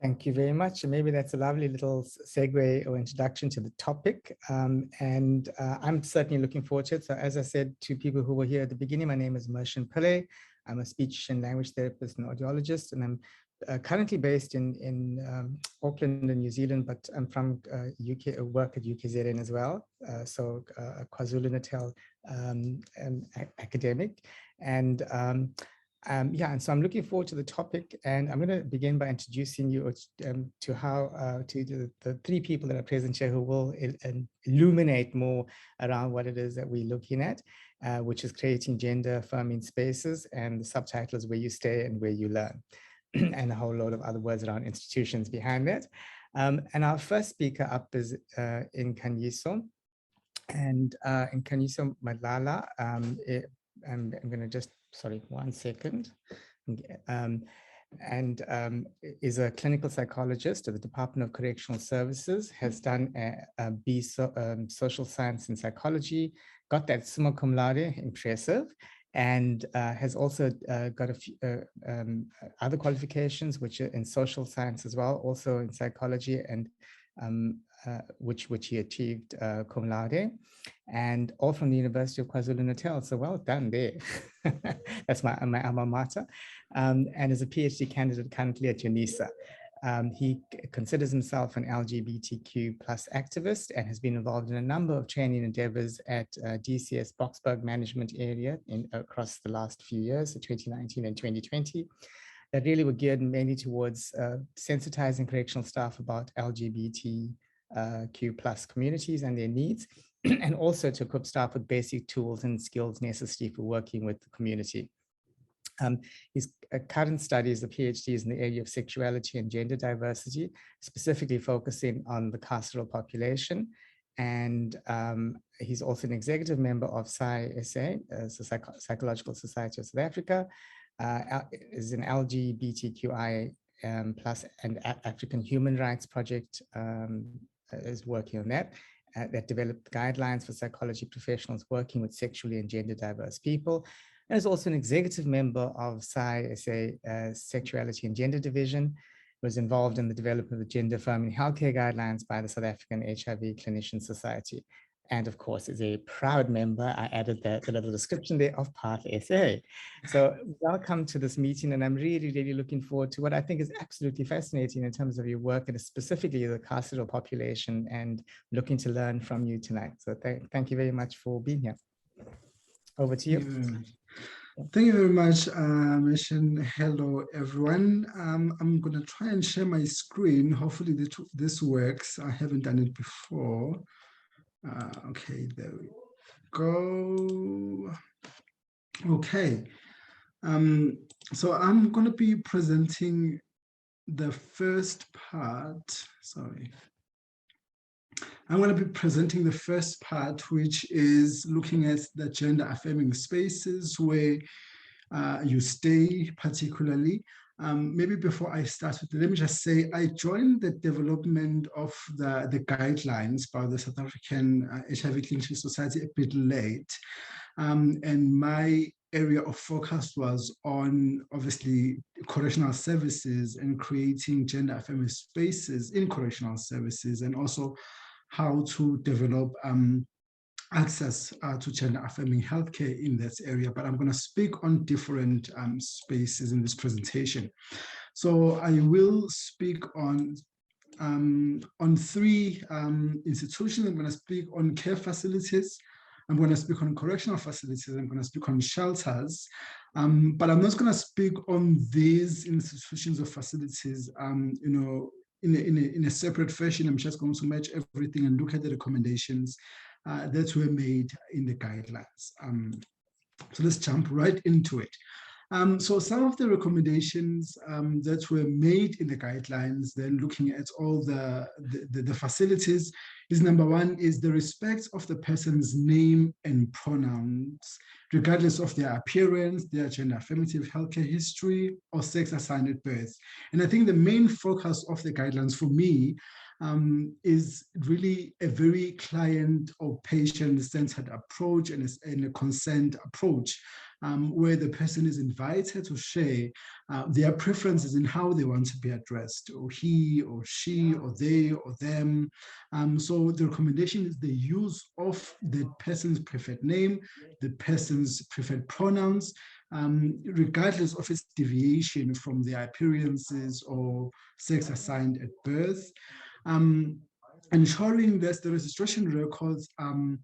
Thank you very much. And maybe that's a lovely little segue or introduction to the topic. I'm certainly looking forward to it. So as I said to people who were here at the beginning, my name is Mershin Pillay. I'm a speech and language therapist and audiologist, and I'm currently based in Auckland in New Zealand, but I'm from UK, work at UKZN as well. So KwaZulu-Natal academic. And so I'm looking forward to the topic, and I'm going to begin by introducing you to how to the three people that are present here who will illuminate more around what it is that we're looking at, which is creating gender-affirming spaces, and the subtitle is Where You Stay and Where You Learn, and a whole load of other words around institutions behind that. And our first speaker up is Nkanyiso, and Nkanyiso Madlala. I'm going to just, sorry, 1 second. Is a clinical psychologist at the Department of Correctional Services, has done a social science and psychology, got that summa cum laude, impressive, and has also got a few other qualifications, which are in social science as well, also in psychology, and which he achieved cum laude, and all from the University of KwaZulu-Natal. So well done there. That's my alma mater. And is a PhD candidate currently at UNISA. He considers himself an LGBTQ+ activist and has been involved in a number of training endeavors at DCS Boksburg management area across the last few years, so 2019 and 2020. That really were geared mainly towards sensitizing correctional staff about LGBTQ+ communities and their needs, and also to equip staff with basic tools and skills necessary for working with the community. His current studies, the PhD, is in the area of sexuality and gender diversity, specifically focusing on the carceral population. And he's also an executive member of PSI SA, Psychological Society of South Africa, is an LGBTQI plus and African Human Rights Project, is working on that. That developed guidelines for psychology professionals working with sexually and gender diverse people, and is also an executive member of PSI SA Sexuality and Gender Division. Was involved in the development of the gender-affirming healthcare guidelines by the South African HIV Clinician Society, and of course is a proud member, I added the little description there, of PATHSA. So welcome to this meeting, and I'm really, really looking forward to what I think is absolutely fascinating in terms of your work, and specifically the carceral population, and looking to learn from you tonight. So thank you very much for being here. Over to you. Thank you very much, Mershin. Hello, everyone. I'm going to try and share my screen. Hopefully this works. I haven't done it before. Okay, there we go. Okay, so I'm going to be presenting the first part. Sorry. I'm going to be presenting the first part, which is looking at the gender-affirming spaces where you stay, particularly. Maybe before I start with it, let me just say I joined the development of the guidelines by the South African HIV Clinician Society a bit late. And my area of focus was on, obviously, correctional services and creating gender-affirming spaces in correctional services, and also how to develop access to gender-affirming healthcare in that area. But I'm going to speak on different spaces in this presentation. So I will speak on three institutions. I'm going to speak on care facilities. I'm going to speak on correctional facilities. I'm going to speak on shelters. But I'm not going to speak on these institutions or facilities, in a separate fashion. I'm just going to match everything and look at the recommendations that were made in the guidelines. So let's jump right into it. So some of the recommendations that were made in the guidelines, then looking at all the facilities, is number one is the respect of the person's name and pronouns, regardless of their appearance, their gender affirmative healthcare history, or sex assigned at birth. And I think the main focus of the guidelines for me is really a very client or patient-centered approach and a consent approach where the person is invited to share their preferences in how they want to be addressed, or he or she or they or them. So the recommendation is the use of the person's preferred name, the person's preferred pronouns, regardless of its deviation from their appearances or sex assigned at birth. Ensuring that the registration records are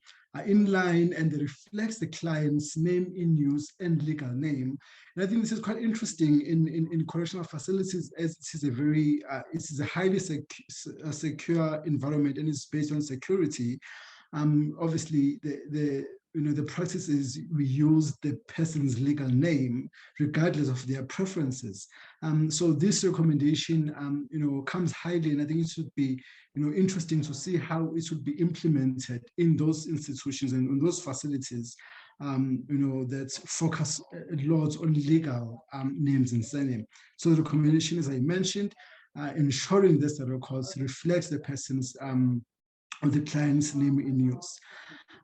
in line and they reflects the client's name in use and legal name. And I think this is quite interesting in correctional facilities, as it is a very, it is a highly secure environment and it's based on security. Obviously, the practice is we use the person's legal name regardless of their preferences. So this recommendation, comes highly, and I think it should be, interesting to see how it should be implemented in those institutions and in those facilities, that focus a lot on legal names and surname. So the recommendation, as I mentioned, ensuring that the records reflects the person's or the client's name in use.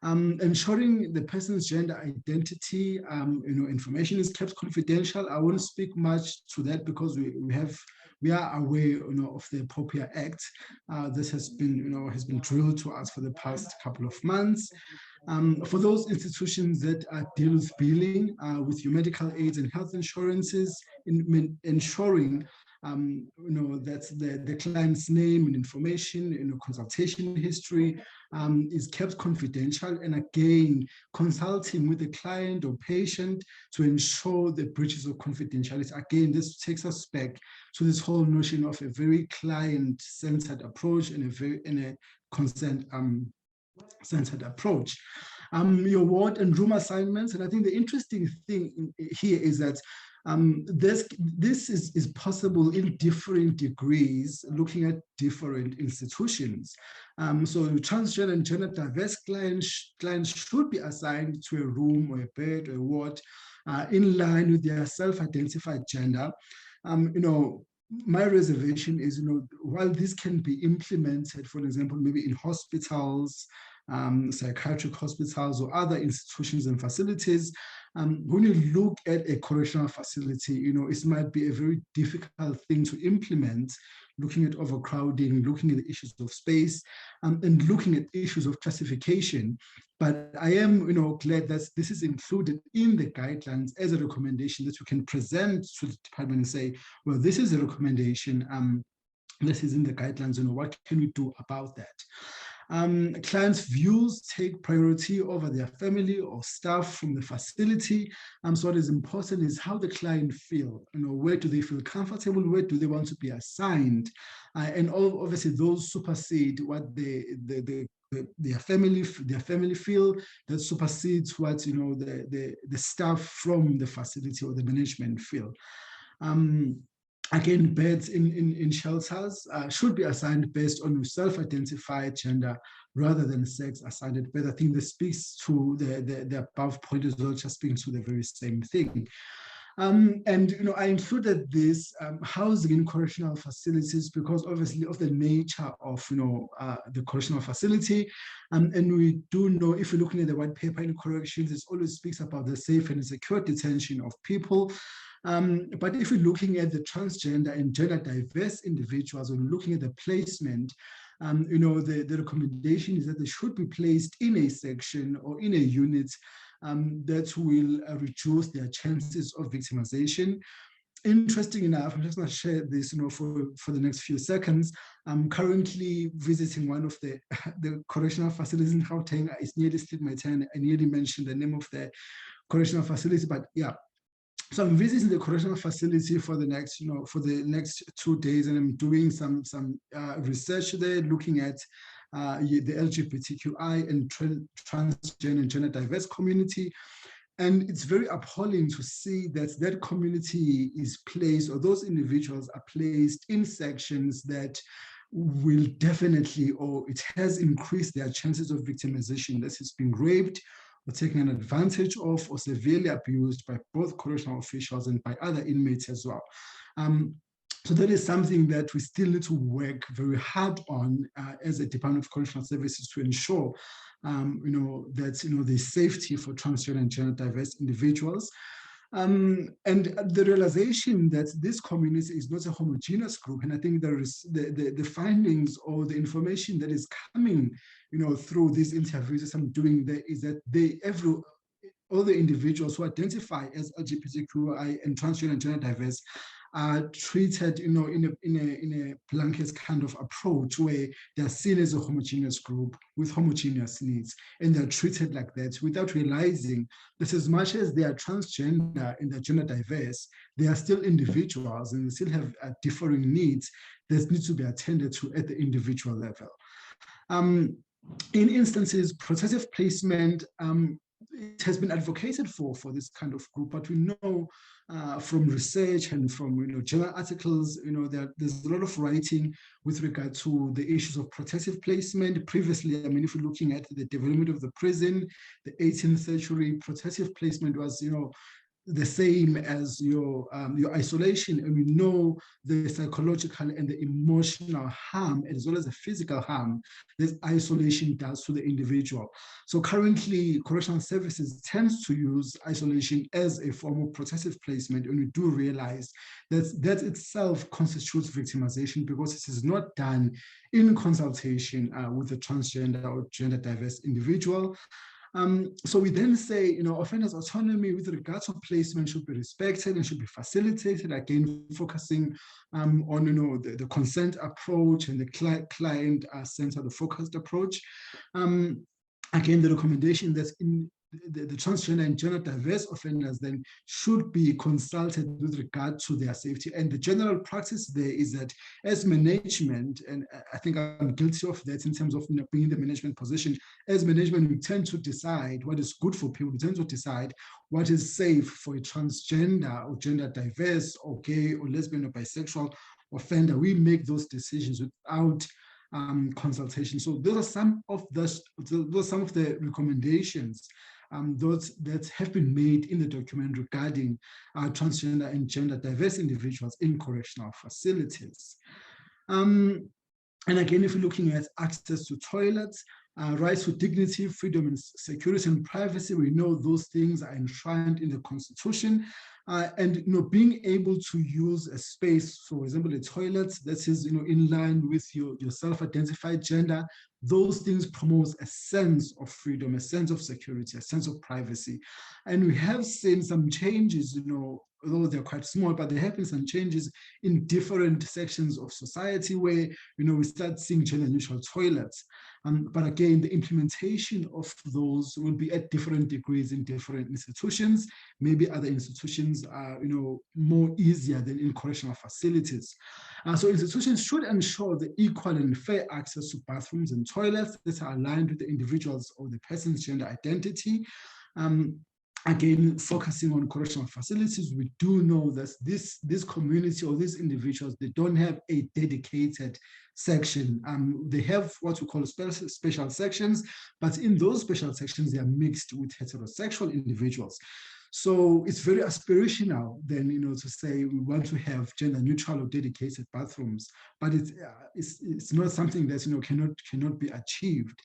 Ensuring the person's gender identity, information is kept confidential. I won't speak much to that because we are aware, of the POPIA Act. This has been drilled to us for the past couple of months. For those institutions that deal with billing, with your medical aids and health insurances, ensuring that the client's name and information, consultation history is kept confidential, and again, consulting with the client or patient to ensure the breaches of confidentiality. Again, this takes us back to this whole notion of a very client-centered approach and a consent-centered approach. Your ward and room assignments, and I think the interesting thing here is that this is possible in different degrees, looking at different institutions. So transgender and gender diverse clients should be assigned to a room or a bed or a ward in line with their self-identified gender. My reservation is, while this can be implemented, for example, maybe in hospitals, psychiatric hospitals or other institutions and facilities, when you look at a correctional facility, it might be a very difficult thing to implement, looking at overcrowding, looking at the issues of space, and looking at issues of classification. But I am, glad that this is included in the guidelines as a recommendation that you can present to the department and say, well, this is a recommendation, this is in the guidelines, what can we do about that? Clients' views take priority over their family or staff from the facility. So what is important is how the client feel. Where do they feel comfortable? Where do they want to be assigned? And obviously those supersede what their family feel. That supersedes what the staff from the facility or the management feel. Again, beds in shelters should be assigned based on your self-identified gender rather than sex assigned bed. I think this speaks to the above point as well, just speaking to the very same thing. And I included this housing in correctional facilities because obviously of the nature of the correctional facility, and we do know, if you're looking at the white paper in corrections, it always speaks about the safe and secure detention of people. But if you're looking at the transgender and gender diverse individuals, or looking at the placement, the recommendation is that they should be placed in a section or in a unit that will reduce their chances of victimization. Interesting enough, I'm just going to share this, for the next few seconds. I'm currently visiting one of the correctional facilities in Gauteng. It's nearly slipped my tongue. I nearly mentioned the name of the correctional facility, but yeah. So I'm visiting the correctional facility for the next, for the next 2 days, and I'm doing some research there, looking at the LGBTQI and transgender and gender diverse community. And it's very appalling to see that that community is placed, or those individuals are placed in sections that will definitely, or it has increased their chances of victimization. This is being raped, or taken advantage of, or severely abused by both correctional officials and by other inmates as well. So that is something that we still need to work very hard on as a Department of Correctional Services to ensure, that there's safety for transgender and gender diverse individuals. And the realization that this community is not a homogeneous group, and I think there is the findings or the information that is coming, through these interviews that I'm doing there, is that all the individuals who identify as LGBTQI and transgender and gender diverse are treated, in a blanket kind of approach where they're seen as a homogeneous group with homogeneous needs, and they're treated like that without realizing that as much as they are transgender and they're gender diverse, they are still individuals and they still have differing needs that need to be attended to at the individual level. In instances, protective placement, it has been advocated for this kind of group, but we know from research and from journal articles, there's a lot of writing with regard to the issues of protective placement. Previously, I mean, if we're looking at the development of the prison, the 18th century, protective placement was, the same as your isolation, and we know the psychological and the emotional harm as well as the physical harm that isolation does to the individual. So currently, correctional services tends to use isolation as a form of protective placement, and we do realize that itself constitutes victimization because it is not done in consultation with the transgender or gender diverse individual. So we then say, offenders' autonomy with regard to placement should be respected and should be facilitated, again, focusing on, the consent approach and the client-centered, the focused approach. Again, the recommendation that's in the transgender and gender diverse offenders then should be consulted with regard to their safety. And the general practice there is that as management, and I think I'm guilty of that in terms of being in the management position, as management, we tend to decide what is good for people. We tend to decide what is safe for a transgender or gender diverse or gay or lesbian or bisexual offender. We make those decisions without consultation. So those are some of the recommendations those that have been made in the document regarding transgender and gender diverse individuals in correctional facilities. And again, if we're looking at access to toilets, rights to dignity, freedom, and security and privacy, we know those things are enshrined in the Constitution. And being able to use a space, for example, a toilet that is in line with your self-identified gender, those things promote a sense of freedom, a sense of security, a sense of privacy. And we have seen some changes, although they're quite small, but there have been some changes in different sections of society where we start seeing gender-neutral toilets. But again, the implementation of those will be at different degrees in different institutions. Maybe other institutions are more easier than in correctional facilities. So institutions should ensure the equal and fair access to bathrooms and toilets that are aligned with the individual's or the person's gender identity. Again, focusing on correctional facilities, we do know that this community or these individuals, they don't have a dedicated section. They have what we call special sections, but in those special sections, they are mixed with heterosexual individuals. So it's very aspirational then, to say we want to have gender neutral or dedicated bathrooms, but it's not something that, cannot be achieved.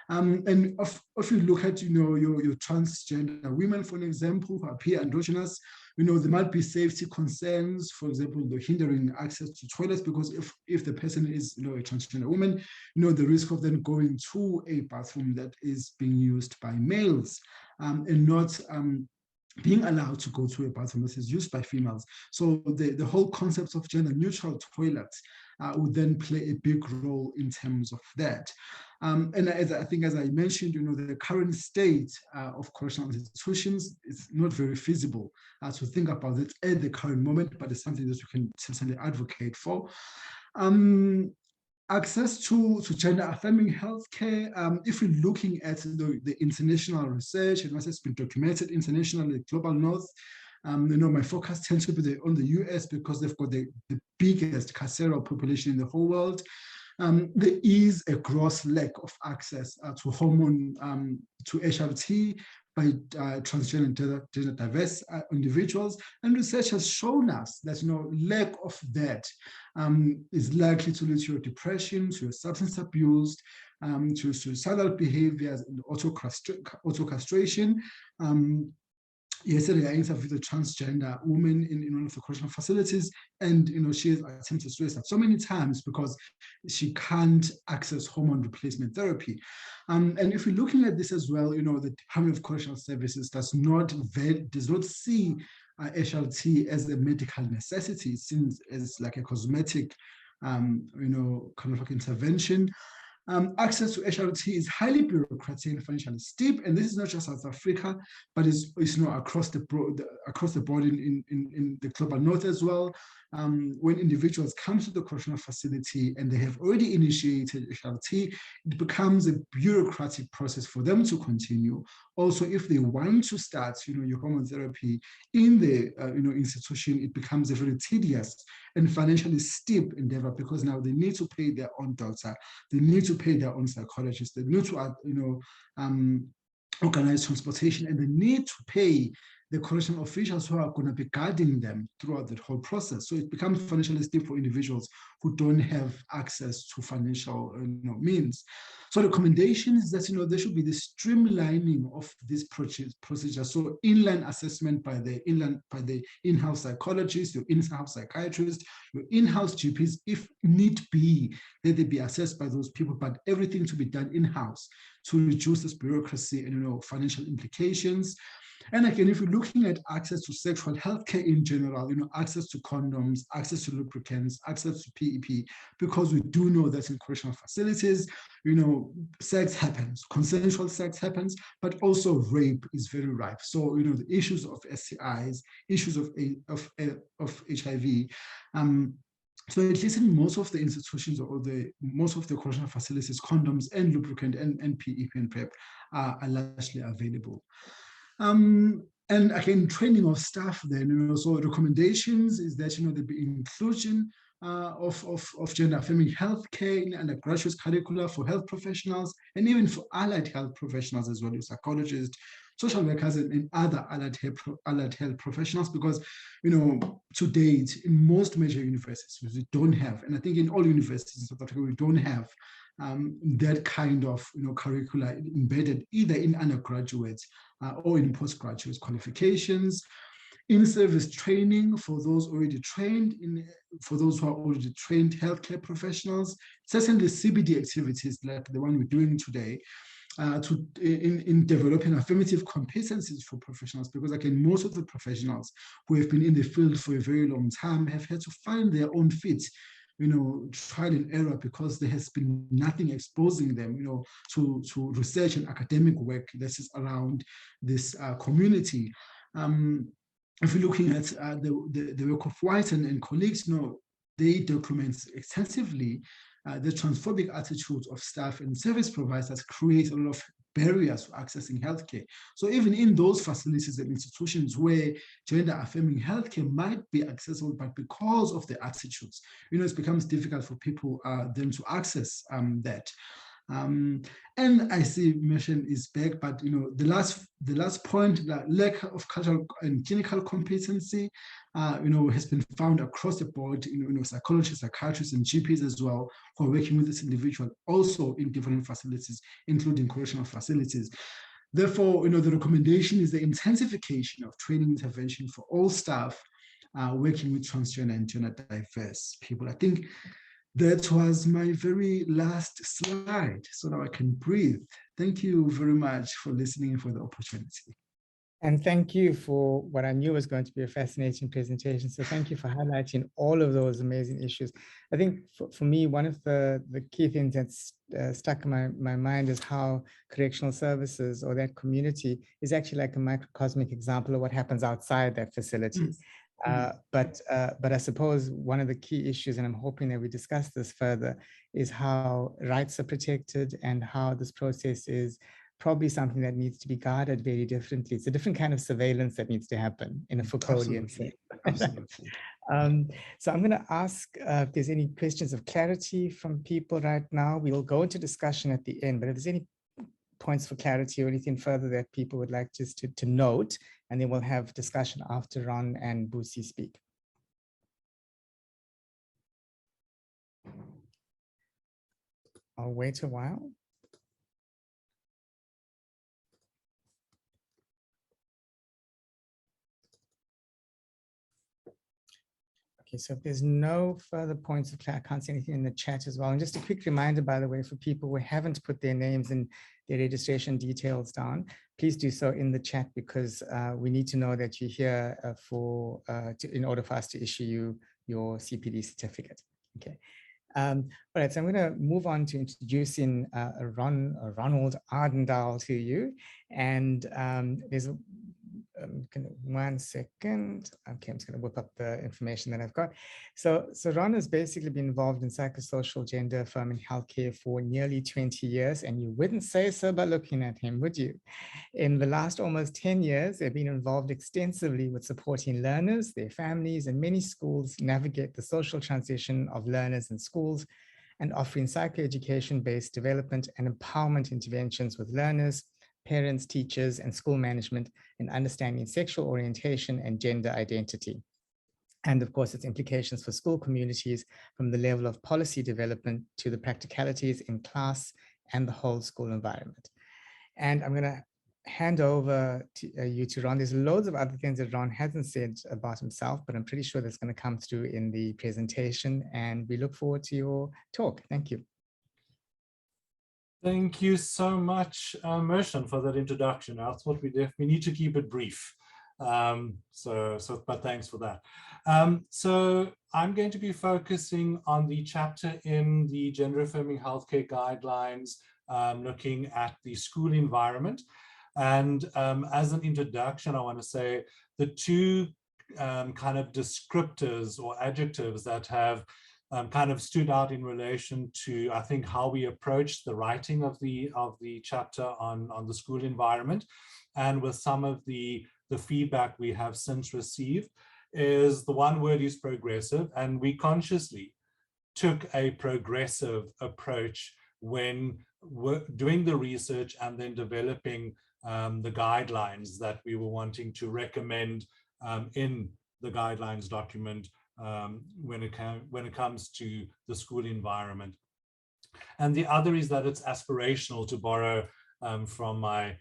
And if you look at, your transgender women, for example, who appear androgynous, there might be safety concerns, for example, the hindering access to toilets, because if the person is, a transgender woman, the risk of them going to a bathroom that is being used by males and not being allowed to go to a bathroom that is used by females. So the whole concept of gender neutral toilets would then play a big role in terms of that. And as I mentioned, the current state of correctional institutions is not very feasible to think about it at the current moment, but it's something that you can certainly advocate for. Access to gender-affirming healthcare. If we're looking at the international research and what has been documented internationally, global north, my focus tends to be on the US because they've got the biggest carceral population in the whole world. There is a gross lack of access to hormone, to HRT, by transgender and gender diverse individuals. And research has shown us that lack of that is likely to lead to your depression, to your substance abuse, to suicidal behaviors and auto-castration. Yesterday, I interviewed a transgender woman in one of the correctional facilities, and she has attempted suicide so many times because she can't access hormone replacement therapy. And if you're looking at this as well, the Department of Correctional Services does not see HRT as a medical necessity. It seems as like a cosmetic, kind of like intervention. Access to HRT is highly bureaucratic and financially steep, and this is not just South Africa, but it's across the board in the global north as well. When individuals come to the correctional facility and they have already initiated HRT, it becomes a bureaucratic process for them to continue. Also, if they want to start, your hormone therapy in the institution, it becomes a very tedious and financially steep endeavor, because now they need to pay their own doctor, they need to pay their own psychologist, they need to organize transportation, and they need to pay the correctional officials who are going to be guiding them throughout the whole process. So it becomes financially steep for individuals who don't have access to financial means. So the recommendation is that there should be the streamlining of this procedure. So inline assessment by the in-house psychologist, your in-house psychiatrist, your in-house GPs, if need be, that they be assessed by those people, but everything to be done in-house to reduce this bureaucracy and financial implications. And again, if you're looking at access to sexual health care in general, access to condoms, access to lubricants, access to PEP, because we do know that in correctional facilities, sex happens, consensual sex happens, but also rape is very rife. So, the issues of STIs, issues of HIV, so at least in most of the institutions or most of the correctional facilities, condoms and lubricant and PEP and PrEP are largely available. And again, training of staff then, so recommendations is that, there be inclusion of gender-affirming healthcare in undergraduate curricula for health professionals, and even for allied health professionals as well, psychologists, social workers, and other allied health professionals, because, to date, in most major universities, we don't have, and I think in all universities in South Africa, we don't have that kind of curricula embedded either in undergraduate or in postgraduate qualifications. In-service training for those already trained, for those who are already trained healthcare professionals, certainly CPD activities like the one we're doing today, in developing affirmative competencies for professionals, because again, most of the professionals who have been in the field for a very long time have had to find their own feet, trial and error, because there has been nothing exposing them, to research and academic work that is around this community. If you're looking at the work of White and colleagues, they document extensively the transphobic attitudes of staff and service providers create a lot of barriers for accessing healthcare. So even in those facilities and institutions where gender-affirming healthcare might be accessible, but because of the attitudes, it becomes difficult for people then to access that. And I see mission is back, but the last point, the lack of cultural and clinical competency, has been found across the board. Psychologists, psychiatrists, and GPs as well, who are working with this individual, also in different facilities, including correctional facilities. Therefore, the recommendation is the intensification of training intervention for all staff working with transgender and gender diverse people. I think that was my very last slide, so now I can breathe. Thank you very much for listening and for the opportunity. And thank you for what I knew was going to be a fascinating presentation. So thank you for highlighting all of those amazing issues. I think for me, one of the key things that's stuck in my mind is how correctional services or that community is actually like a microcosmic example of what happens outside that facility. But I suppose one of the key issues, and I'm hoping that we discuss this further, is how rights are protected and how this process is probably something that needs to be guarded very differently. It's a different kind of surveillance that needs to happen in a Foucauldian sense. Absolutely. So I'm going to ask if there's any questions of clarity from people right now. We'll go into discussion at the end, but if there's any points for clarity or anything further that people would like just to note, and then we'll have discussion after Ron and Busi speak. I'll wait a while. Okay, so if there's no further points of clarity, I can't see anything in the chat as well. And just a quick reminder, by the way, for people who haven't put their names and their registration details down, please do so in the chat, because we need to know that you're here in order for us to issue you your CPD certificate. Okay. All right, so I'm going to move on to introducing Ronald Addinall to you. And there's one second. Okay, I'm just going to whip up the information that I've got. So Ron has basically been involved in psychosocial gender affirming healthcare for nearly 20 years, and you wouldn't say so by looking at him, would you? In the last almost 10 years, they've been involved extensively with supporting learners, their families, and many schools navigate the social transition of learners in schools, and offering psychoeducation-based development and empowerment interventions with learners, parents, teachers, and school management in understanding sexual orientation and gender identity. And of course, its implications for school communities from the level of policy development to the practicalities in class and the whole school environment. And I'm going to hand over to you to Ron. There's loads of other things that Ron hasn't said about himself, but I'm pretty sure that's going to come through in the presentation. And we look forward to your talk. Thank you. Thank you so much, Mershan, for that introduction. I thought we need to keep it brief. But thanks for that. So I'm going to be focusing on the chapter in the Gender Affirming Healthcare Guidelines, looking at the school environment. And as an introduction, I want to say the two kind of descriptors or adjectives that have kind of stood out in relation to, I think, how we approached the writing of the chapter on the school environment, and with some of the feedback we have since received, is the one word is progressive, and we consciously took a progressive approach when doing the research and then developing the guidelines that we were wanting to recommend in the guidelines document when it comes to the school environment. And the other is that it's aspirational, to borrow from my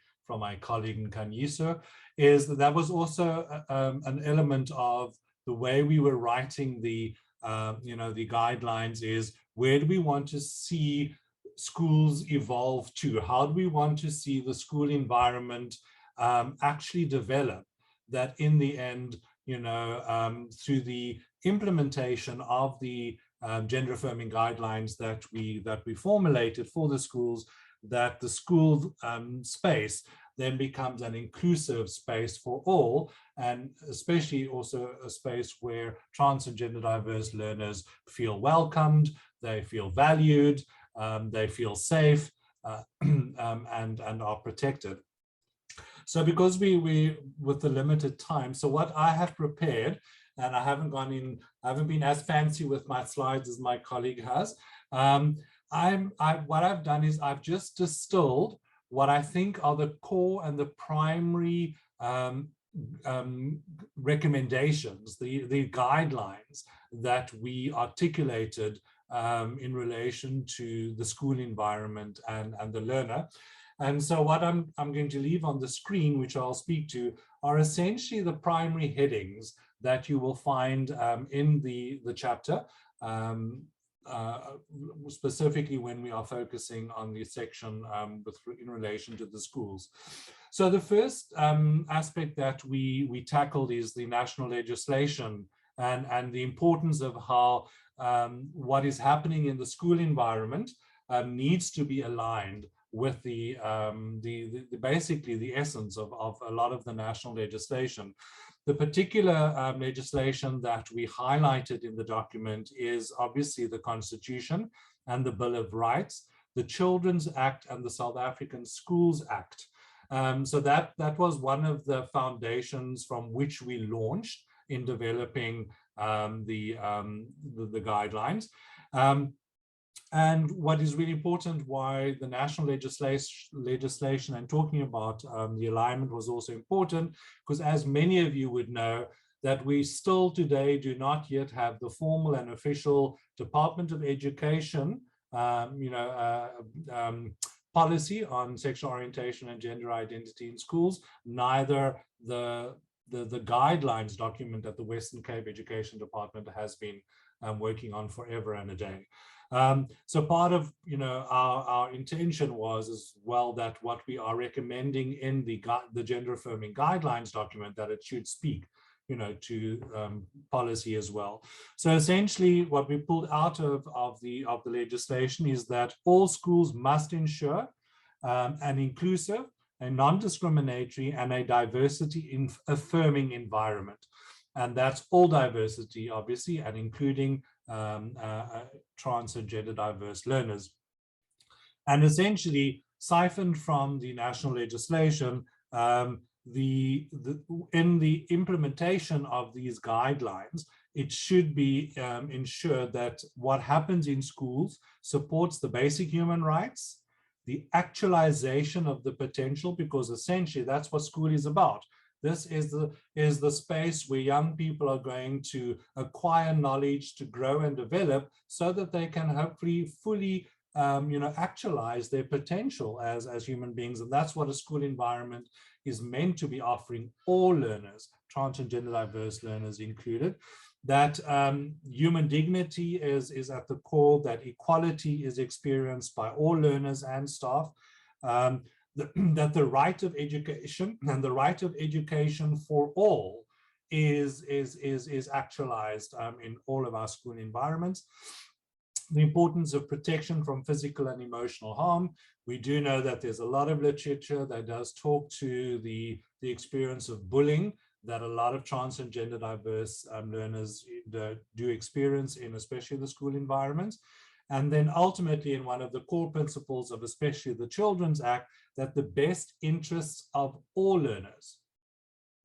colleague Nkanyiso, is that was also an element of the way we were writing the the guidelines, is where do we want to see schools evolve to? How do we want to see the school environment actually develop, that in the end, through the implementation of the gender affirming guidelines that we formulated for the schools, that the school space then becomes an inclusive space for all, and especially also a space where trans and gender diverse learners feel welcomed, they feel valued, they feel safe, and are protected. So because we with the limited time, so what I have prepared, and I haven't been as fancy with my slides as my colleague has. What I've done is I've just distilled what I think are the core and the primary recommendations, the guidelines that we articulated in relation to the school environment and the learner. And so what I'm going to leave on the screen, which I'll speak to, are essentially the primary headings that you will find in the chapter, specifically when we are focusing on the section in relation to the schools. So the first aspect that we tackled is the national legislation and the importance of how what is happening in the school environment needs to be aligned with basically the essence of a lot of the national legislation. The particular legislation that we highlighted in the document is obviously the Constitution and the Bill of Rights, the Children's Act, and the South African Schools Act. So that was one of the foundations from which we launched in developing the guidelines. And what is really important, why the national legislation and talking about the alignment was also important, because as many of you would know, that we still today do not yet have the formal and official Department of Education policy on sexual orientation and gender identity in schools, neither the guidelines document that the Western Cape Education Department has been working on forever and a day. So part of our intention was as well that what we are recommending in the gender affirming guidelines document, that it should speak to policy as well. So essentially what we pulled out of the legislation is that all schools must ensure an inclusive, a non-discriminatory, and a diversity affirming environment. And that's all diversity, obviously, and including trans and gender diverse learners. And essentially, siphoned from the national legislation, in the implementation of these guidelines, it should be ensured that what happens in schools supports the basic human rights, the actualization of the potential, because essentially that's what school is about. This is the space where young people are going to acquire knowledge, to grow and develop, so that they can hopefully fully actualize their potential as human beings. And that's what a school environment is meant to be offering all learners, trans and gender diverse learners included, that human dignity is at the core, that equality is experienced by all learners and staff, that the right of education and the right of education for all is actualized in all of our school environments. The importance of protection from physical and emotional harm. We do know that there's a lot of literature that does talk to the experience of bullying that a lot of trans and gender diverse learners do experience in especially the school environments. And then ultimately in one of the core principles of especially the Children's Act, that the best interests of all learners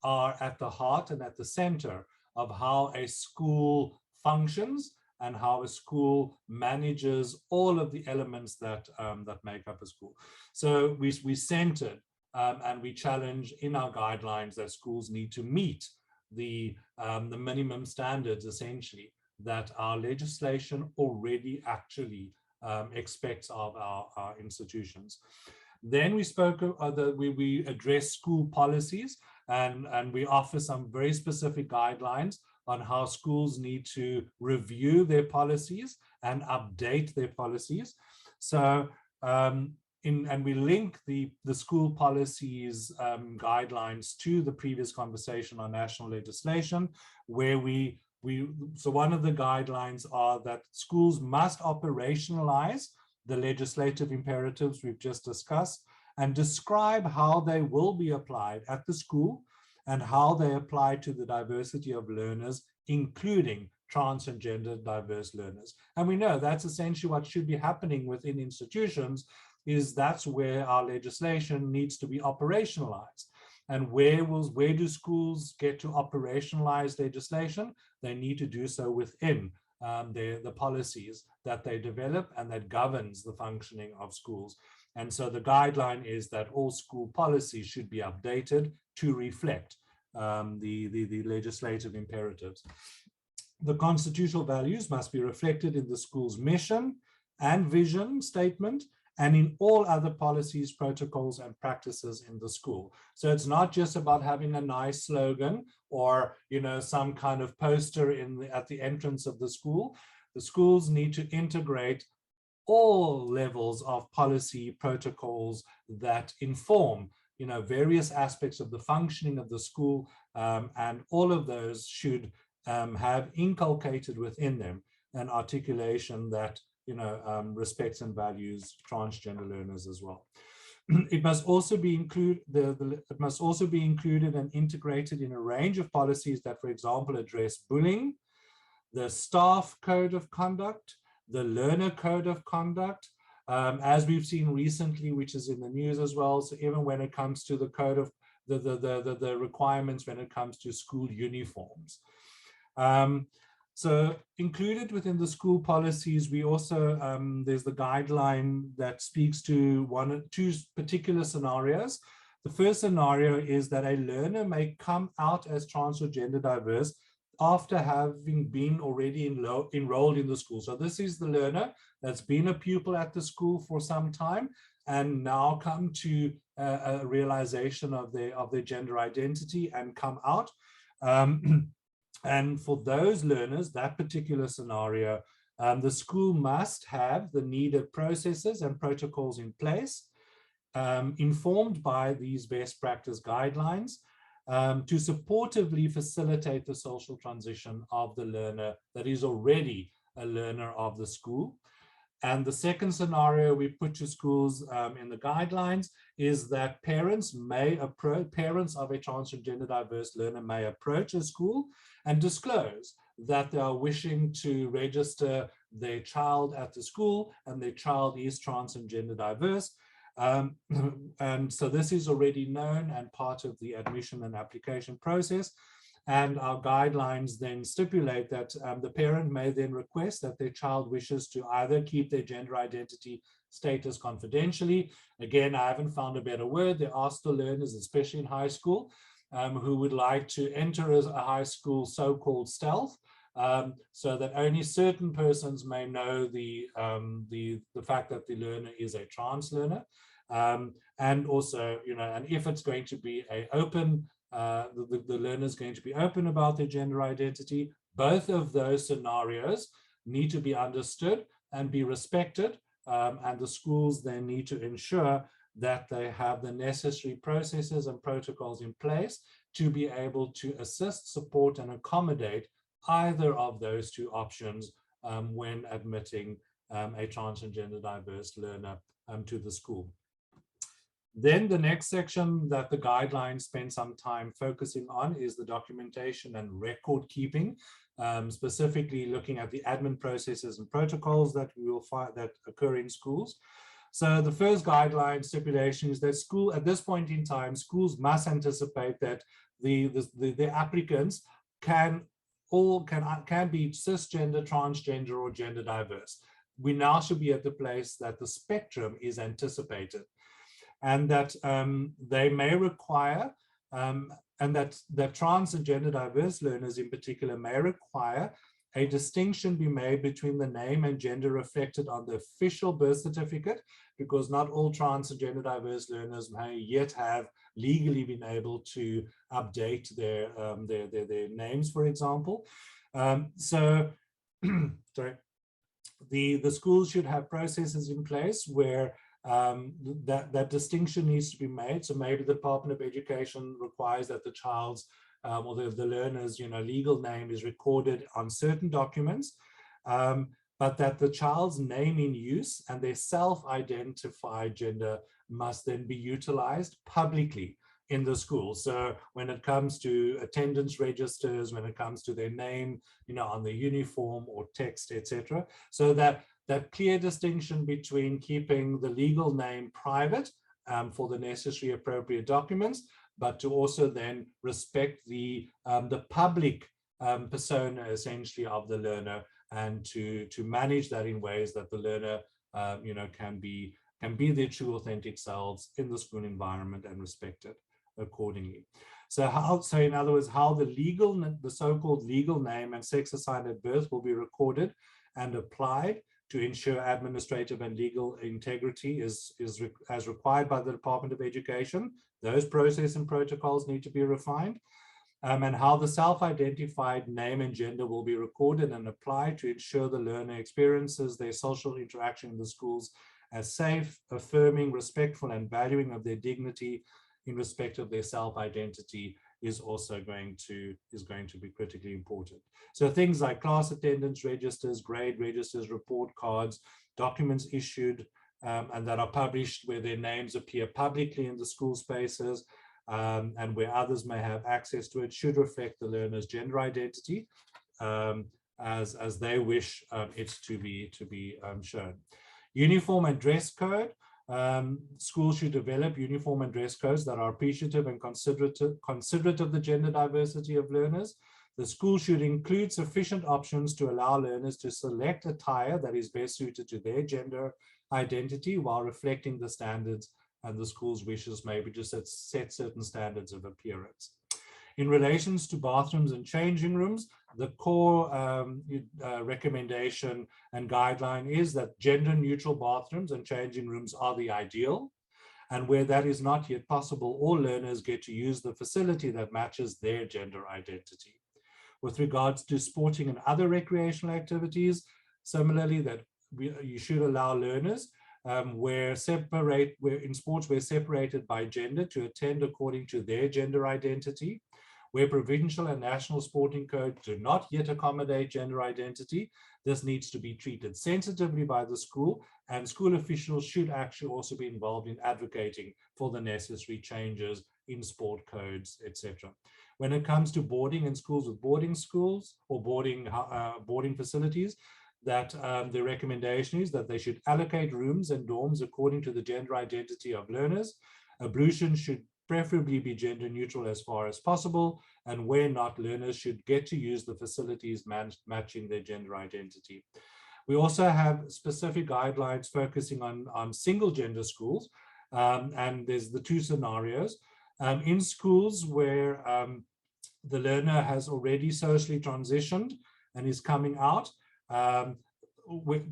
are at the heart and at the center of how a school functions and how a school manages all of the elements that make up a school. So we centered and we challenge in our guidelines that schools need to meet the minimum standards, essentially, that our legislation already actually expects of our institutions. Then we spoke we address school policies, and we offer some very specific guidelines on how schools need to review their policies and update their policies. So and we link the school policies guidelines to the previous conversation on national legislation, where so one of the guidelines are that schools must operationalize the legislative imperatives we've just discussed and describe how they will be applied at the school and how they apply to the diversity of learners, including trans and gender diverse learners. And we know that's essentially what should be happening within institutions, is that's where our legislation needs to be operationalized. And where do schools get to operationalize legislation? They need to do so within the policies that they develop and that governs the functioning of schools. And so the guideline is that all school policies should be updated to reflect the legislative imperatives. The constitutional values must be reflected in the school's mission and vision statement, and in all other policies, protocols, and practices in the school. So it's not just about having a nice slogan or some kind of poster at the entrance of the school. The schools need to integrate all levels of policy protocols that inform various aspects of the functioning of the school, and all of those should have inculcated within them an articulation that respects and values transgender learners as well. It must also be included and integrated in a range of policies that, for example, address bullying, the staff code of conduct, the learner code of conduct, as we've seen recently, which is in the news as well. So even when it comes to the code of the requirements when it comes to school uniforms. So included within the school policies, we also, there's the guideline that speaks to one or two particular scenarios. The first scenario is that a learner may come out as trans or gender diverse after having been already enrolled in the school. So this is the learner that's been a pupil at the school for some time and now come to a realization of their gender identity and come out. And for those learners, that particular scenario, the school must have the needed processes and protocols in place, informed by these best practice guidelines, to supportively facilitate the social transition of the learner that is already a learner of the school. And the second scenario we put to schools in the guidelines is that parents of a trans and gender diverse learner may approach a school and disclose that they are wishing to register their child at the school and their child is trans and gender diverse. And so this is already known and part of the admission and application process. And our guidelines then stipulate that the parent may then request that their child wishes to either keep their gender identity status confidentially. Again, I haven't found a better word. There are still learners, especially in high school, who would like to enter a high school so-called stealth, so that only certain persons may know the fact that the learner is a trans learner. And also, and if it's going to be an open, the learner is going to be open about their gender identity, both of those scenarios need to be understood and be respected. And the schools then need to ensure that they have the necessary processes and protocols in place to be able to assist, support, and accommodate either of those two options when admitting a trans and gender diverse learner to the school. Then the next section that the guidelines spend some time focusing on is the documentation and record keeping, specifically looking at the admin processes and protocols that we will find that occur in schools. So the first guideline stipulation is that at this point in time, schools must anticipate that the applicants can be cisgender, transgender, or gender diverse. We now should be at the place that the spectrum is anticipated, and that they may require, and that trans and gender diverse learners in particular may require a distinction be made between the name and gender reflected on the official birth certificate, because not all trans and gender diverse learners may yet have legally been able to update their names, for example. So, sorry, the schools should have processes in place where that distinction needs to be made. So maybe the Department of Education requires that the child's or the learner's legal name is recorded on certain documents, but that the child's name in use and their self-identified gender must then be utilized publicly in the school. So when it comes to attendance registers, when it comes to their name, on the uniform or text, etc., so that clear distinction between keeping the legal name private for the necessary appropriate documents, but to also then respect the public persona essentially of the learner, and to manage that in ways that the learner can be their true authentic selves in the school environment and respected accordingly. So in other words, how the so-called legal name and sex assigned at birth will be recorded and applied to ensure administrative and legal integrity is as required by the Department of Education. Those processes and protocols need to be refined. And how the self-identified name and gender will be recorded and applied to ensure the learner experiences their social interaction in the schools as safe, affirming, respectful, and valuing of their dignity in respect of their self-identity is also going to be critically important. So things like class attendance registers, grade registers, report cards, documents issued and that are published where their names appear publicly in the school spaces, and where others may have access to it, should reflect the learner's gender identity as they wish it to be shown. Uniform and dress code. Schools should develop uniform and dress codes that are appreciative and considerate of the gender diversity of learners. The school should include sufficient options to allow learners to select attire that is best suited to their gender identity while reflecting the standards and the school's wishes, maybe to set certain standards of appearance. In relations to bathrooms and changing rooms, the core recommendation and guideline is that gender-neutral bathrooms and changing rooms are the ideal. And where that is not yet possible, all learners get to use the facility that matches their gender identity. With regards to sporting and other recreational activities, similarly, that you should allow learners where in sports we're separated by gender to attend according to their gender identity. Where provincial and national sporting codes do not yet accommodate gender identity, this needs to be treated sensitively by the school, and school officials should actually also be involved in advocating for the necessary changes in sport codes, etc. When it comes to boarding in schools with boarding schools or boarding facilities, that the recommendation is that they should allocate rooms and dorms according to the gender identity of learners. Ablution should preferably be gender neutral as far as possible, and where not, learners should get to use the facilities matching their gender identity. We also have specific guidelines focusing on single gender schools, and there's the two scenarios. In schools where the learner has already socially transitioned and is coming out,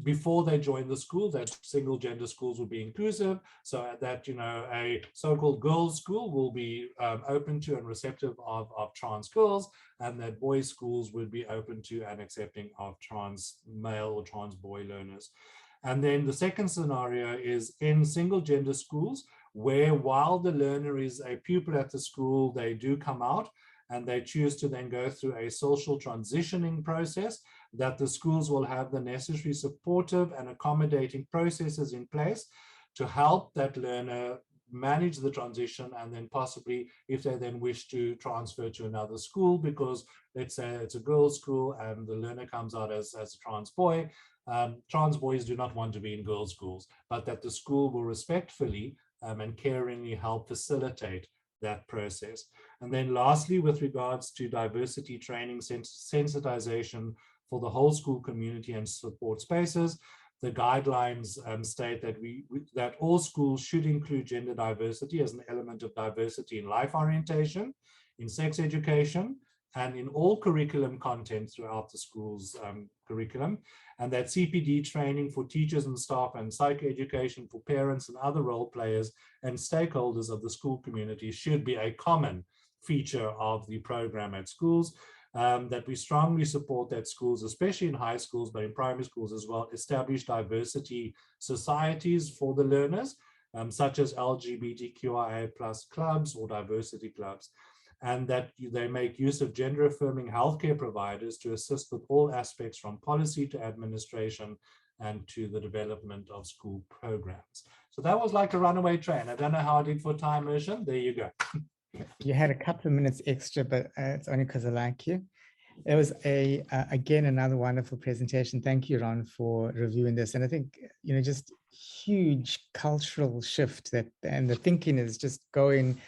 before they join the school, that single gender schools will be inclusive, so that, you know, a so-called girls' school will be open to and receptive of trans girls, and that boys' schools would be open to and accepting of trans male or trans boy learners. And then the second scenario is in single gender schools, where while the learner is a pupil at the school, they do come out and they choose to then go through a social transitioning process, that the schools will have the necessary supportive and accommodating processes in place to help that learner manage the transition, and then possibly, if they then wish to transfer to another school, because let's say it's a girls' school and the learner comes out as a trans boy, trans boys do not want to be in girls' schools, but that the school will respectfully and caringly help facilitate that process. And then lastly, with regards to diversity training, sensitization for the whole school community and support spaces, the guidelines state that that all schools should include gender diversity as an element of diversity in life orientation, in sex education, and in all curriculum content throughout the school's curriculum, and that CPD training for teachers and staff and psychoeducation for parents and other role players and stakeholders of the school community should be a common feature of the program at schools. That we strongly support that schools, especially in high schools, but in primary schools as well, establish diversity societies for the learners, such as LGBTQIA+ clubs or diversity clubs, and that they make use of gender-affirming healthcare providers to assist with all aspects from policy to administration and to the development of school programs. So that was like a runaway train. I don't know how I did for time, Mershan. There you go. You had a couple of minutes extra, but it's only because I like you. It was again, another wonderful presentation. Thank you, Ron, for reviewing this. And I think, you know, just huge cultural shift and the thinking is just going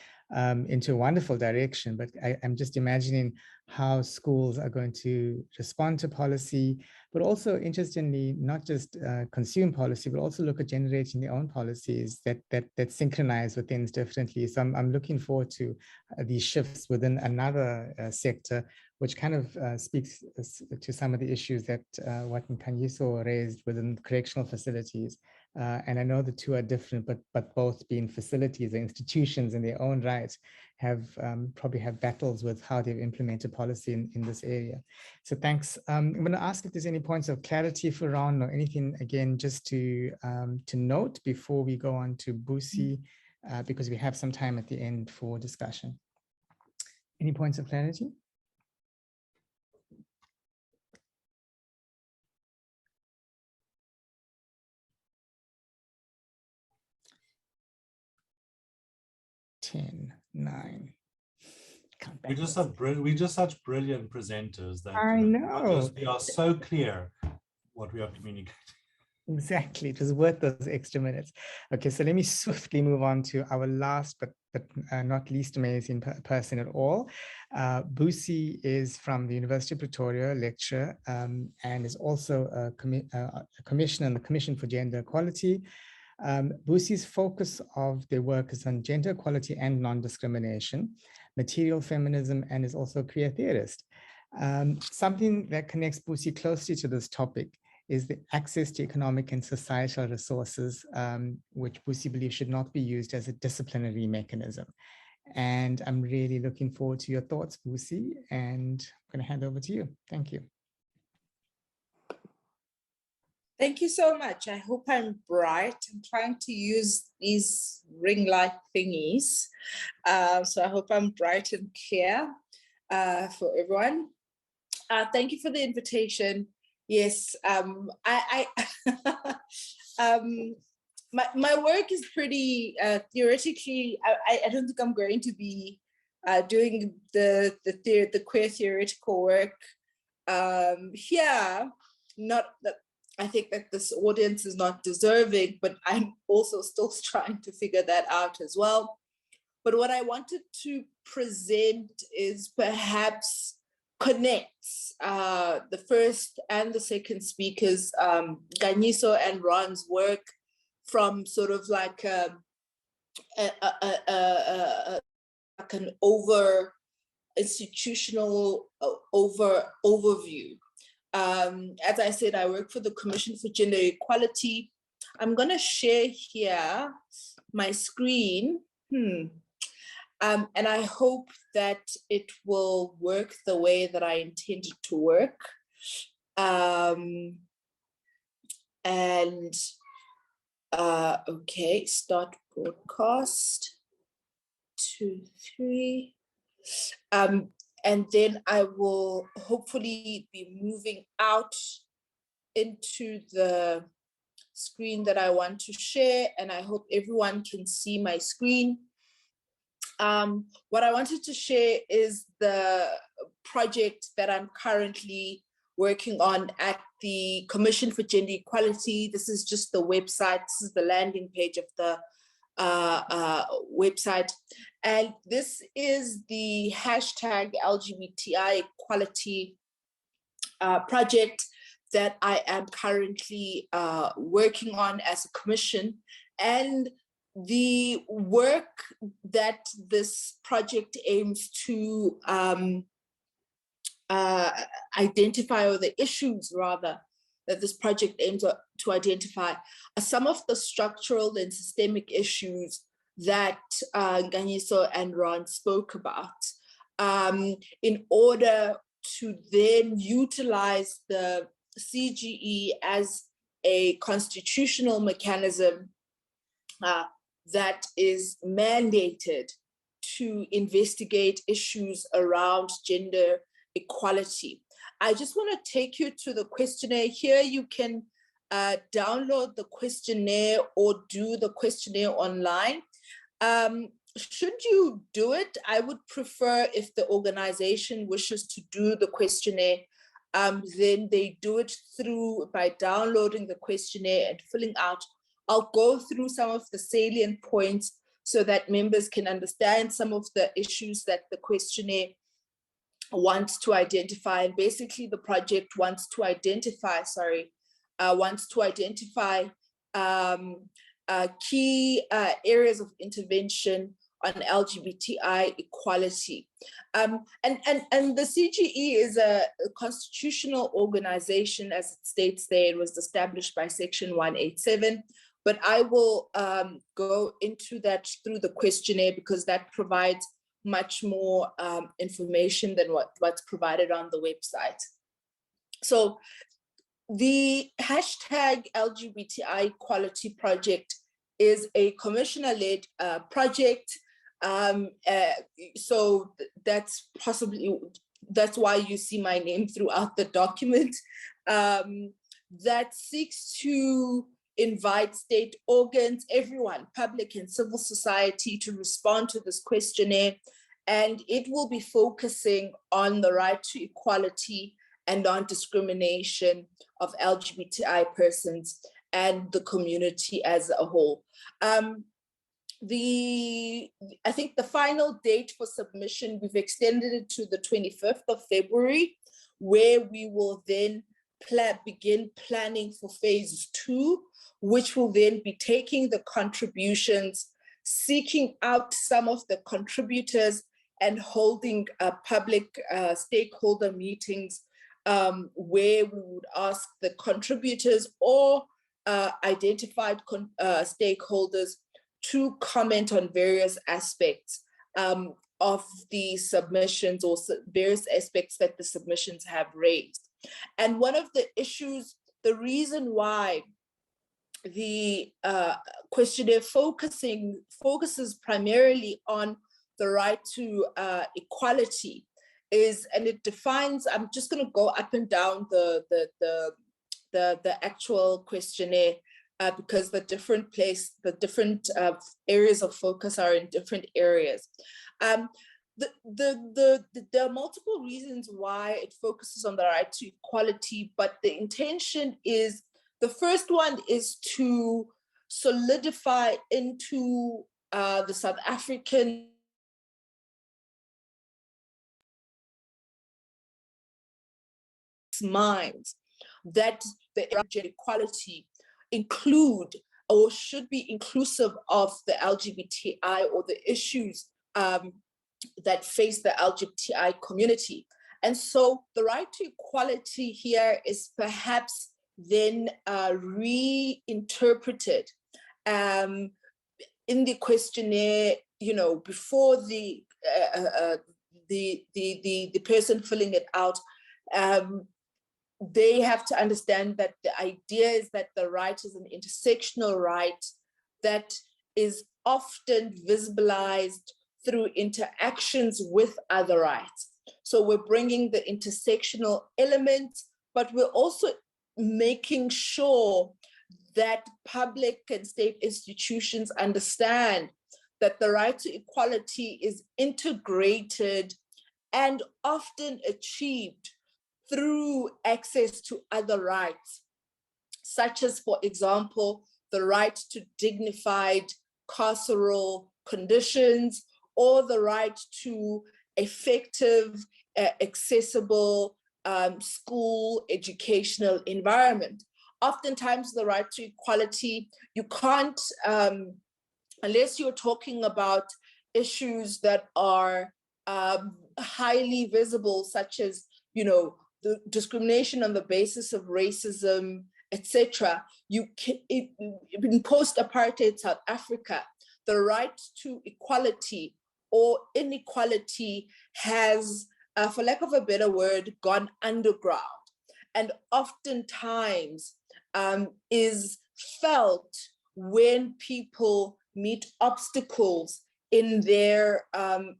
into a wonderful direction. But I'm just imagining how schools are going to respond to policy, but also interestingly, not just consume policy, but also look at generating their own policies that synchronize with things differently. So I'm looking forward to these shifts within another sector, which kind of speaks to some of the issues that what Nkanyiso raised within correctional facilities. And I know the two are different, but both being facilities or institutions in their own right have probably have battles with how they've implemented policy in this area. So thanks. I'm going to ask if there's any points of clarity for Ron or anything, again, just to note before we go on to Busi, because we have some time at the end for discussion. Any points of clarity? Nine. We're just such brilliant presenters that I know we are so clear what we are communicating. Exactly, it was worth those extra minutes. Okay, so let me swiftly move on to our last but but not least amazing person at all. Busi is from the University of Pretoria, lecturer, and is also a commissioner in the Commission for Gender Equality. Busi's focus of their work is on gender equality and non-discrimination, material feminism, and is also a queer theorist. Something that connects Busi closely to this topic is the access to economic and societal resources, which Busi believes should not be used as a disciplinary mechanism. And I'm really looking forward to your thoughts, Busi, and I'm going to hand over to you. Thank you. Thank you so much. I hope I'm bright. I'm trying to use these ring light thingies. So I hope I'm bright and clear for everyone. Thank you for the invitation. Yes, my work is pretty theoretically. I don't think I'm going to be doing the queer theoretical work here. Not that I think that this audience is not deserving, but I'm also still trying to figure that out as well. But what I wanted to present is perhaps connects the first and the second speakers, Nkanyiso and Ron's work, from sort of like an institutional overview. As I said, I work for the Commission for Gender Equality. I'm going to share here my screen. And I hope that it will work the way that I intended to work. Okay, start broadcast, 2, 3. And then I will hopefully be moving out into the screen that I want to share, and I hope everyone can see my screen. What I wanted to share is the project that I'm currently working on at the Commission for Gender Equality. This is just the website. This is the landing page of the website. And this is the hashtag LGBTI equality project that I am currently working on as a commission. And the work that this project aims to identify, or the issues rather, that this project aims to identify are some of the structural and systemic issues that Nkanyiso and Ron spoke about, in order to then utilize the CGE as a constitutional mechanism that is mandated to investigate issues around gender equality. I just want to take you to the questionnaire. Here you can download the questionnaire or do the questionnaire online. Should you do it, I would prefer if the organization wishes to do the questionnaire, then they do it by downloading the questionnaire and filling out. I'll go through some of the salient points so that members can understand some of the issues that the questionnaire wants to identify. And basically the project wants to identify, key areas of intervention on LGBTI equality. And the CGE is a constitutional organization, as it states there. It was established by Section 187. But I will go into that through the questionnaire, because that provides much more information than what's provided on the website. So the hashtag LGBTI equality project is a commissioner-led project. So that's why you see my name throughout the document, that seeks to invite state organs, everyone, public and civil society, to respond to this questionnaire. And it will be focusing on the right to equality and non-discrimination of LGBTI persons and the community as a whole. I think the final date for submission, we've extended it to the 25th of February, where we will then begin planning for phase 2, which will then be taking the contributions, seeking out some of the contributors, and holding public stakeholder meetings where we would ask the contributors or identified stakeholders to comment on various aspects of the submissions or various aspects that the submissions have raised. And one of the issues, the reason why the questionnaire focuses primarily on the right to equality is, and it defines, I'm just going to go up and down the actual questionnaire because the different areas of focus are in different areas. There are multiple reasons why it focuses on the right to equality, but the intention is, the first one is to solidify into the South African minds that the gender equality include or should be inclusive of the LGBTI or the issues that face the LGBTI community. And so the right to equality here is perhaps then reinterpreted in the questionnaire, before the person filling it out, they have to understand that the idea is that the right is an intersectional right that is often visibilized through interactions with other rights. So we're bringing the intersectional element, but we're also making sure that public and state institutions understand that the right to equality is integrated and often achieved through access to other rights, such as, for example, the right to dignified carceral conditions or the right to effective, accessible school educational environment. Oftentimes the right to equality, you can't, unless you're talking about issues that are highly visible, such as, the discrimination on the basis of racism, etc. In post-apartheid South Africa, the right to equality or inequality has, for lack of a better word, gone underground, and oftentimes is felt when people meet obstacles in their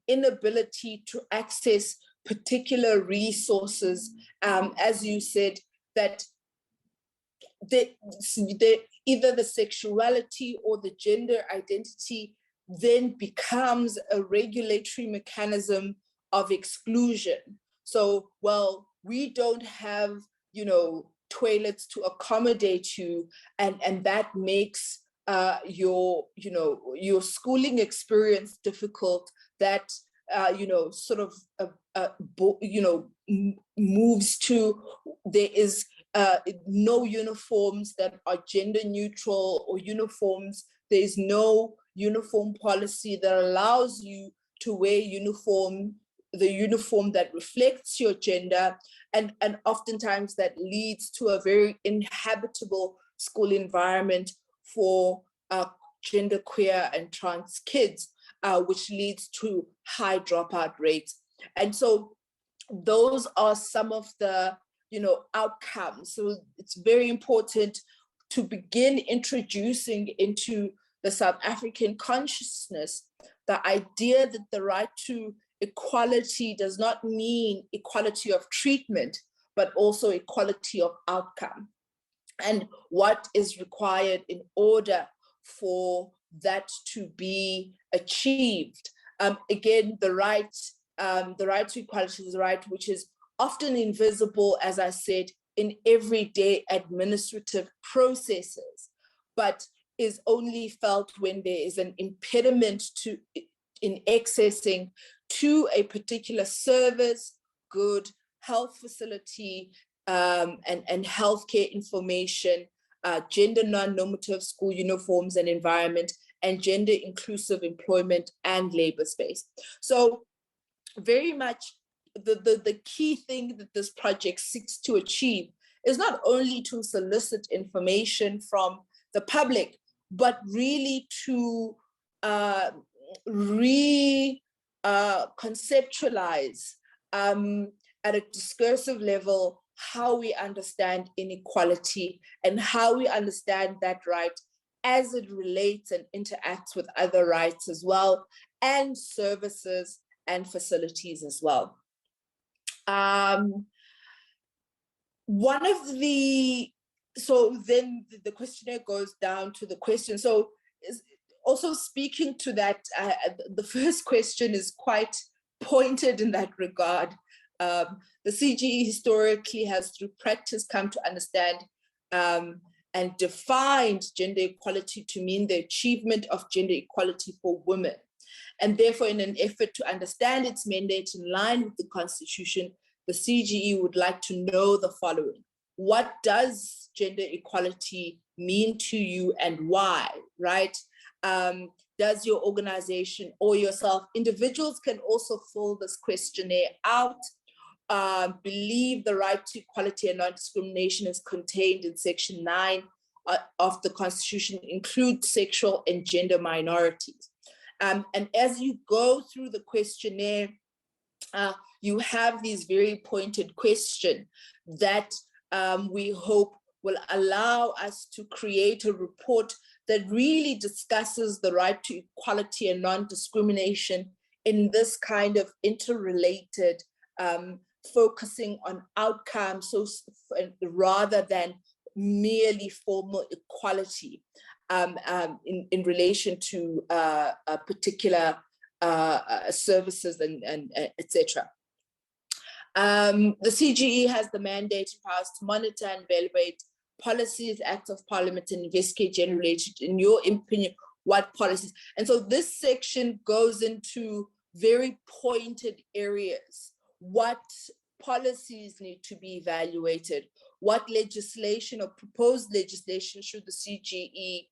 inability to access particular resources, as you said, that either the sexuality or the gender identity then becomes a regulatory mechanism of exclusion. So, well, we don't have, toilets to accommodate you, and that makes your schooling experience difficult. That moves to, there is no uniforms that are gender neutral or uniforms. There is no uniform policy that allows you to wear the uniform that reflects your gender, and oftentimes that leads to a very inhabitable school environment for genderqueer and trans kids, which leads to high dropout rates. And so those are some of the outcomes. So it's very important to begin introducing into the South African consciousness the idea that the right to equality does not mean equality of treatment, but also equality of outcome, and what is required in order for that to be achieved. Again, the right to equality is a right which is often invisible, as I said, in everyday administrative processes, but is only felt when there is an impediment in accessing to a particular service, good, health facility, and healthcare information, gender non-normative school uniforms and environment, and gender inclusive employment and labor space. So very much the key thing that this project seeks to achieve is not only to solicit information from the public, but really to conceptualize at a discursive level how we understand inequality and how we understand that right as it relates and interacts with other rights as well, and services and facilities as well. So then the questionnaire goes down to the question. So also speaking to that, the first question is quite pointed in that regard. The CGE historically has through practice come to understand and defined gender equality to mean the achievement of gender equality for women. And therefore, in an effort to understand its mandate in line with the Constitution, the CGE would like to know the following. What does gender equality mean to you and why, right? Does your organization or yourself, individuals can also fill this questionnaire out, believe the right to equality and non-discrimination is contained in Section 9 of the Constitution, include sexual and gender minorities. And as you go through the questionnaire, you have these very pointed questions that we hope will allow us to create a report that really discusses the right to equality and non-discrimination in this kind of interrelated, focusing on outcomes rather than merely formal equality in relation to particular services and etc. The CGE has the mandate and powers to monitor and evaluate policies, acts of parliament, and investigate generally, in your opinion, what policies. And so this section goes into very pointed areas. What policies need to be evaluated? What legislation or proposed legislation should the CGE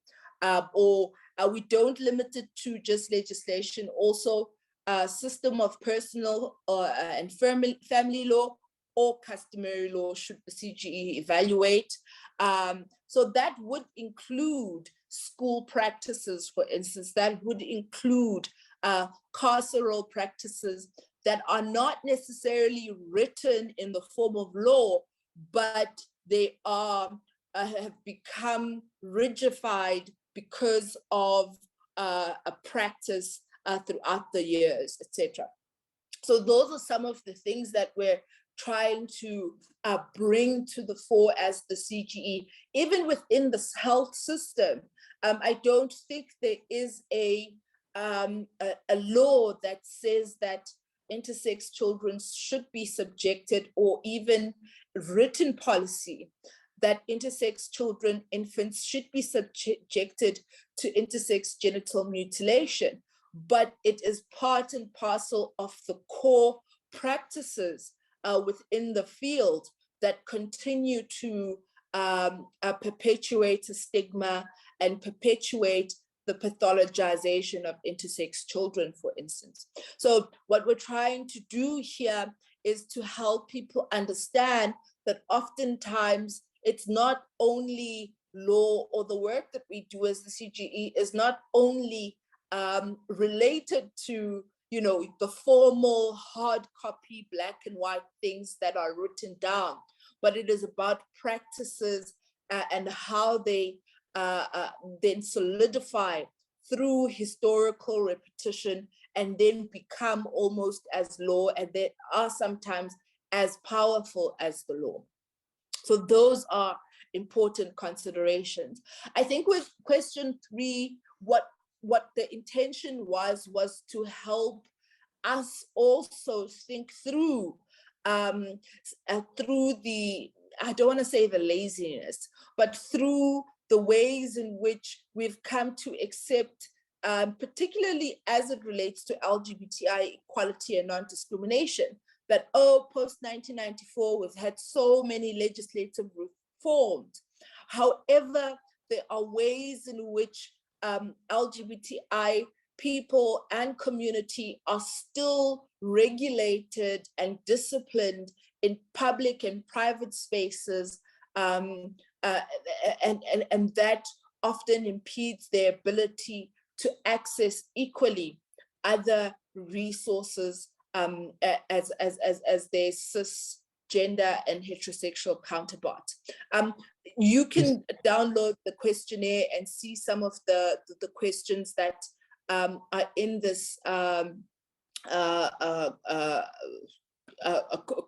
we don't limit it to just legislation, also a system of personal and family law or customary law should the CGE evaluate. So that would include school practices, for instance, that would include carceral practices that are not necessarily written in the form of law, but they are have become rigidified because of a practice throughout the years, etc. So those are some of the things that we're trying to bring to the fore as the CGE. Even within the health system, I don't think there is a law that says that intersex children should be subjected, or even written policy that intersex children, infants should be subjected to intersex genital mutilation. But it is part and parcel of the core practices within the field that continue to perpetuate a stigma and perpetuate the pathologization of intersex children, for instance. So what we're trying to do here is to help people understand that oftentimes it's not only law, or the work that we do as the CGE is not only related to, you know, the formal hard copy black and white things that are written down, but it is about practices and how they then solidify through historical repetition and then become almost as law, and they are sometimes as powerful as the law. So those are important considerations. I think with question 3, what the intention was to help us also think through through the, I don't want to say the laziness, but through the ways in which we've come to accept, particularly as it relates to LGBTI equality and non-discrimination, that, oh, post-1994, we've had so many legislative reforms. However, there are ways in which LGBTI people and community are still regulated and disciplined in public and private spaces, and that often impedes their ability to access equally other resources as their cisgender and heterosexual counterparts. You can download the questionnaire and see some of the questions that are in this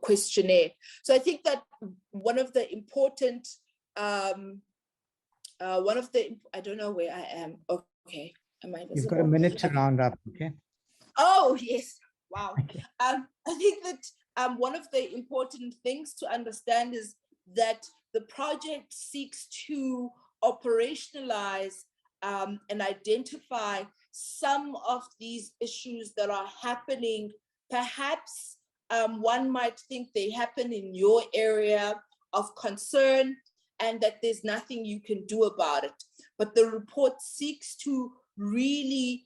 questionnaire. So I think that one of the important, I don't know where I am. Okay, am I visible? You've got a minute to round up, okay? Oh, yes. Wow. Okay. I think that one of the important things to understand is that the project seeks to operationalize and identify some of these issues that are happening. Perhaps one might think they happen in your area of concern and that there's nothing you can do about it. But the report seeks to really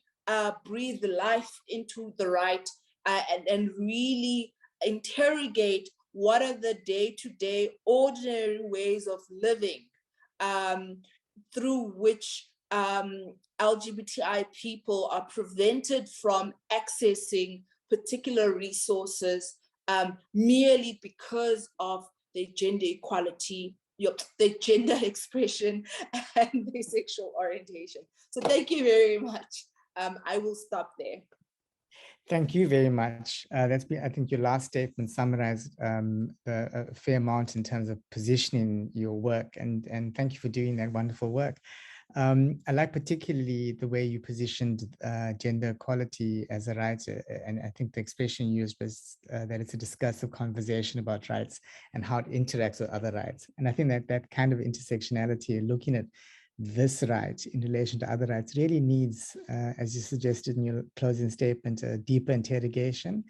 breathe life into the right and really interrogate what are the day-to-day ordinary ways of living through which LGBTI people are prevented from accessing particular resources merely because of their gender equality, their gender expression, and their sexual orientation. So thank you very much. I will stop there. Thank you very much. That's been, I think, your last statement summarized a fair amount in terms of positioning your work, and thank you for doing that wonderful work. I like particularly the way you positioned gender equality as a right, and I think the expression you used was that it's a discursive conversation about rights and how it interacts with other rights. And I think that that kind of intersectionality, looking at this right in relation to other rights, really needs, as you suggested in your closing statement, a deeper interrogation